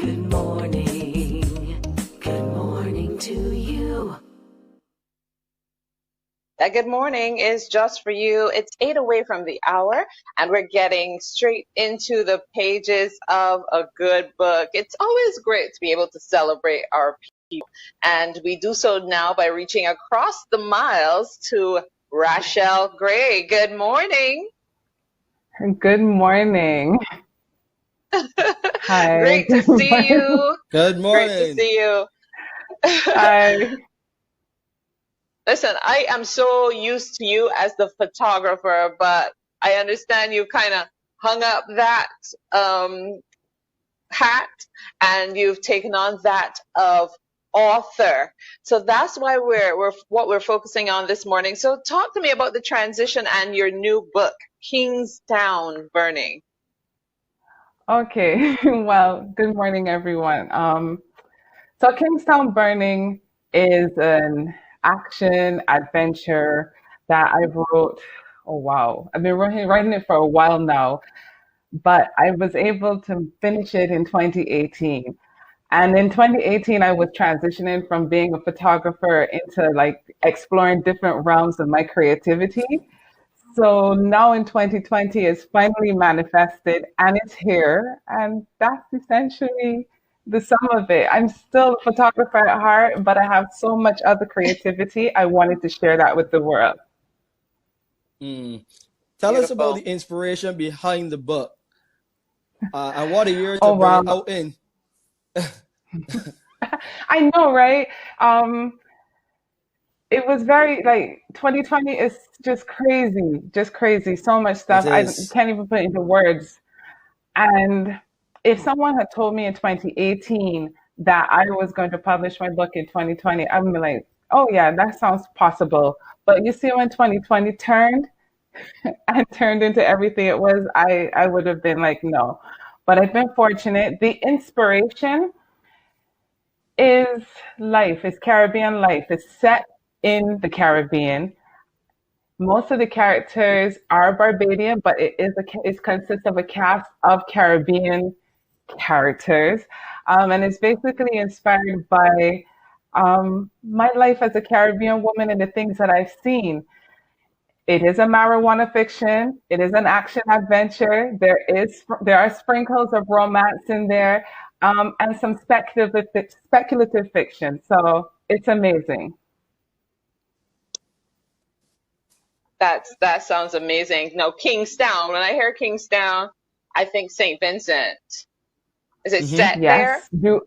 Good morning. Good morning to you. That good morning is just for you. It's 8 away from the hour, and we're getting straight into the pages of a good book. It's always great to be able to celebrate our people, and we do so now by reaching across the miles to Rachelle Gray. Good morning. Good morning. Hi. Great to Good see morning. you. Good Great to morning. see you. Hi. Listen, I am so used to you as the photographer, but I understand you kind of hung up that hat and you've taken on that of author. So that's why we're focusing on this morning. So talk to me about the transition and your new book, Kingstown Burning. Okay. Well, good morning, everyone. So Kingstown Burning is an action adventure that I wrote. Oh, wow. I've been writing it for a while now, but I was able to finish it in 2018. And in 2018, I was transitioning from being a photographer into like exploring different realms of my creativity. So now in 2020, it's finally manifested and it's here. And that's essentially the sum of it. I'm still a photographer at heart, but I have so much other creativity. I wanted to share that with the world. Tell us about the Beautiful. inspiration behind the book. And what a year to Oh, bring wow. it out in. I know, right? It was very like 2020 is just crazy, just crazy. So much It stuff. I is. can't even put it into words. And if someone had told me in 2018 that I was going to publish my book in 2020, I'd be like, oh, yeah, that sounds possible. But you see, when 2020 turned and turned into everything it was, I would have been like, no. But I've been fortunate. The inspiration is life, is Caribbean life. It's set in the Caribbean. Most of the characters are Barbadian, but it consists of a cast of Caribbean characters, and it's basically inspired by my life as a Caribbean woman and the things that I've seen. It is a marijuana fiction. It is an action adventure. There are sprinkles of romance in there, and some speculative fiction. So it's amazing. That sounds amazing. No, Kingstown. When I hear Kingstown, I think St. Vincent. Is it Hmm. set there? Yes,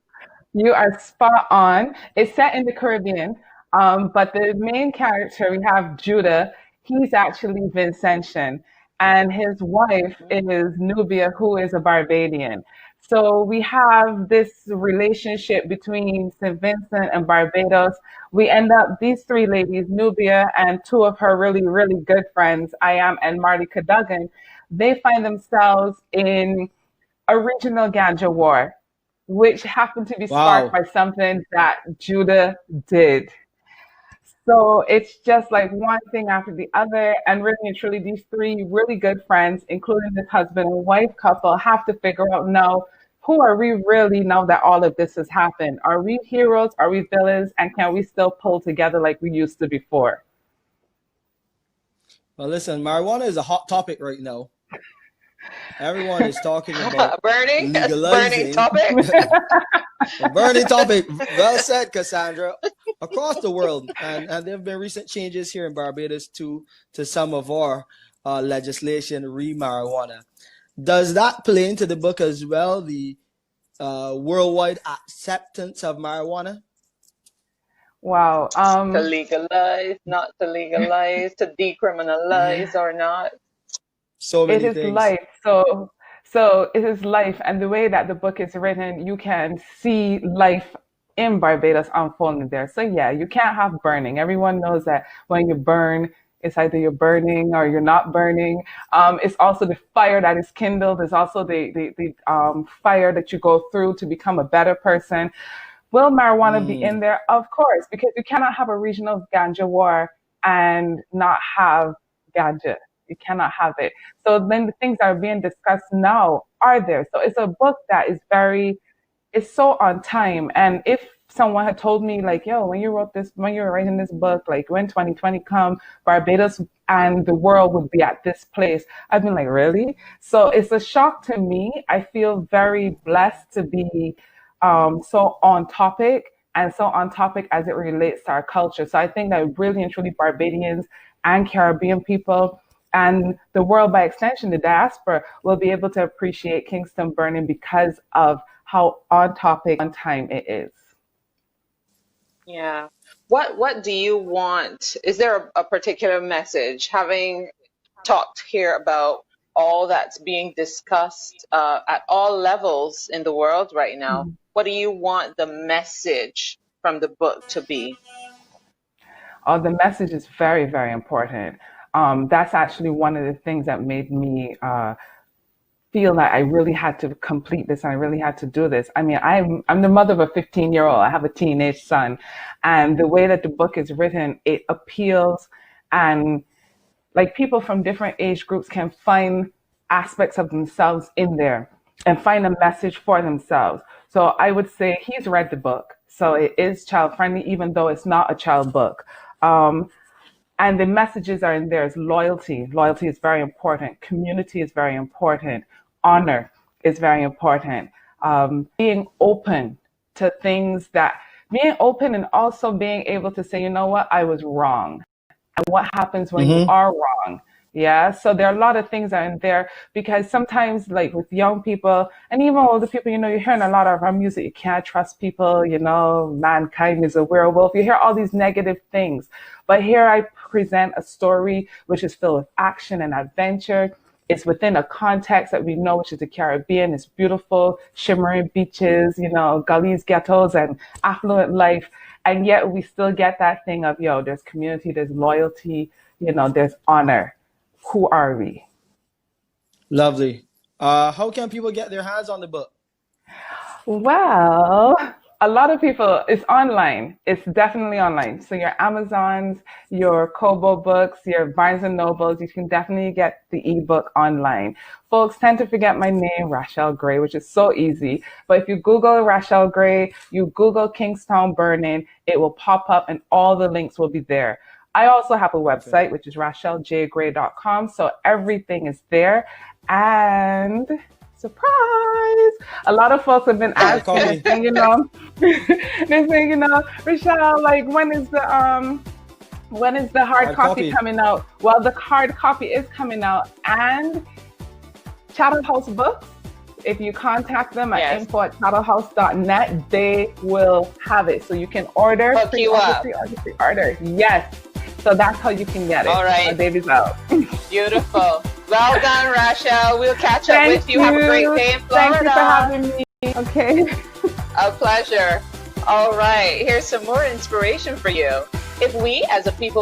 you are spot on. It's set in the Caribbean, but the main character we have Judah. He's actually Vincentian, and his wife is Nubia, who is a Barbadian. So we have this relationship between St. Vincent and Barbados. We end up these three ladies, Nubia and two of her really, really good friends, I am and Marty Cadogan. They find themselves in a regional ganja war, which happened to be sparked Wow. by something that Judah did. So it's just like one thing after the other. And really and truly, these three really good friends, including this husband and wife couple, have to figure out now, who are we really now that all of this has happened? Are we heroes? Are we villains? And can we still pull together like we used to before? Well, listen, marijuana is a hot topic right now. Everyone is talking about Burning? A burning legalizing topic? a burning topic. Well said, Cassandra. Across the world, and there have been recent changes here in Barbados too to some of our legislation re marijuana. Does that play into the book as well? The worldwide acceptance of marijuana? Wow. To legalize, not to legalize, to decriminalize or not. So It many is things. life. So it is life. And the way that the book is written, you can see life in Barbados unfolding there. So yeah, you can't have burning. Everyone knows that when you burn, it's either you're burning or you're not burning. It's also the fire that is kindled. There's also the fire that you go through to become a better person. Will marijuana be in Mm, there? Of course, because you cannot have a regional ganja war and not have ganja. You cannot have it. So then the things that are being discussed now are there. So it's a book that is very it's so on time. And if someone had told me like, yo, when you were writing this book, like when 2020 come, Barbados and the world would be at this place, I've been like, really? So it's a shock to me. I feel very blessed to be so on topic, and so on topic as it relates to our culture. So I think that really and truly Barbadians and Caribbean people and the world by extension, the diaspora, will be able to appreciate Kingstown Burning because of how on topic, on time it is. Yeah. What do you want? Is there a particular message, having talked here about all that's being discussed at all levels in the world right now? What do you want the message from the book to be? Oh, the message is very, very important. That's actually one of the things that made me feel that I really had to complete this and I really had to do this. I mean, I'm the mother of a 15-year-old. I have a teenage son, and the way that the book is written, it appeals, and like people from different age groups can find aspects of themselves in there and find a message for themselves. So I would say he's read the book, so it is child friendly, even though it's not a child book. And the messages are in there is loyalty. Loyalty is very important. Community is very important. Honor is very important. Being open to things being open, and also being able to say, you know what, I was wrong. And what happens when you are wrong. Yeah. So there are a lot of things that are in there, because sometimes like with young people and even older people, you're hearing a lot of our music. You can't trust people, mankind is a werewolf. You hear all these negative things. But here I present a story which is filled with action and adventure. It's within a context that we know, which is the Caribbean. It's beautiful, shimmering beaches, gullies, ghettos, and affluent life. And yet we still get that thing of, there's community, there's loyalty, there's honor. Who are we? Lovely. How can people get their hands on the book? Well, a lot of people, it's online. It's definitely online. So your Amazons, your Kobo books, your Barnes and Nobles, you can definitely get the ebook online. Folks tend to forget my name, Rachelle Gray, which is so easy. But if you Google Rachelle Gray, you Google Kingstown Burning, it will pop up and all the links will be there. I also have a website, which is RachelleJGray.com. So everything is there. And surprise! A lot of folks have been asking, they're saying, Rachelle, like when is the hard copy coming out? Well, the hard copy is coming out, and Chatham House Books, if you contact them at info@chattlehouse.net, they will have it. So you can order, pre-order. Yes. So that's how you can get it. All right. My baby's out. Beautiful. Well done, Rachelle. We'll catch up with you. Have a great day in Florida. Thank you for having me. Okay. A pleasure. All right. Here's some more inspiration for you. If we as a people